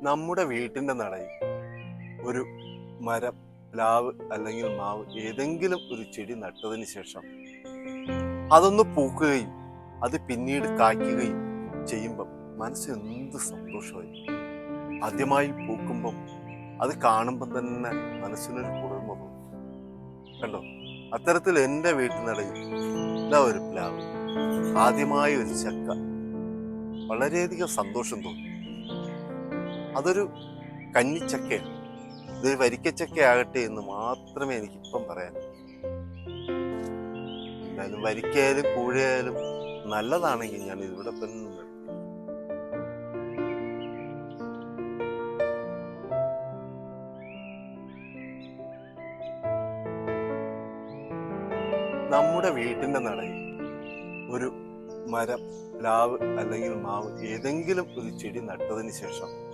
നമ്മുടെ വീട്ടിൻ്റെ നടയിൽ ഒരു മരം, പ്ലാവ് അല്ലെങ്കിൽ മാവ് ഏതെങ്കിലും ഒരു ചെടി നട്ടതിന് ശേഷം അതൊന്ന് പൂക്കുകയും അത് പിന്നീട് കായ്ക്കുകയും ചെയ്യുമ്പം മനസ്സിന് എന്ത് സന്തോഷമായി. ആദ്യമായി പൂക്കുമ്പം അത് കാണുമ്പം തന്നെ മനസ്സിനൊരു കുളിർമ തോന്നും. കണ്ടോ, അത്തരത്തിൽ എൻ്റെ വീട്ടിനടയിൽ ഇതാ ഒരു പ്ലാവ്, ആദ്യമായി ഒരു ചക്ക, വളരെയധികം സന്തോഷം തോന്നി. അതൊരു കന്നിച്ചക്കയാണ്, ഇതൊരു വരിക്കച്ചക്ക ആകട്ടെ എന്ന് മാത്രമേ എനിക്കിപ്പം പറയാൻ. എന്തായാലും വരിക്കയായാലും കൂഴയായാലും നല്ലതാണെങ്കിൽ ഞാൻ ഇവിടെ തന്നെ നിർത്തി. നമ്മുടെ വീട്ടിൻ്റെ നടയിൽ ഒരു മരം, പ്ലാവ് അല്ലെങ്കിൽ മാവ് ഏതെങ്കിലും ഒരു ചെടി നട്ടതിന് ശേഷം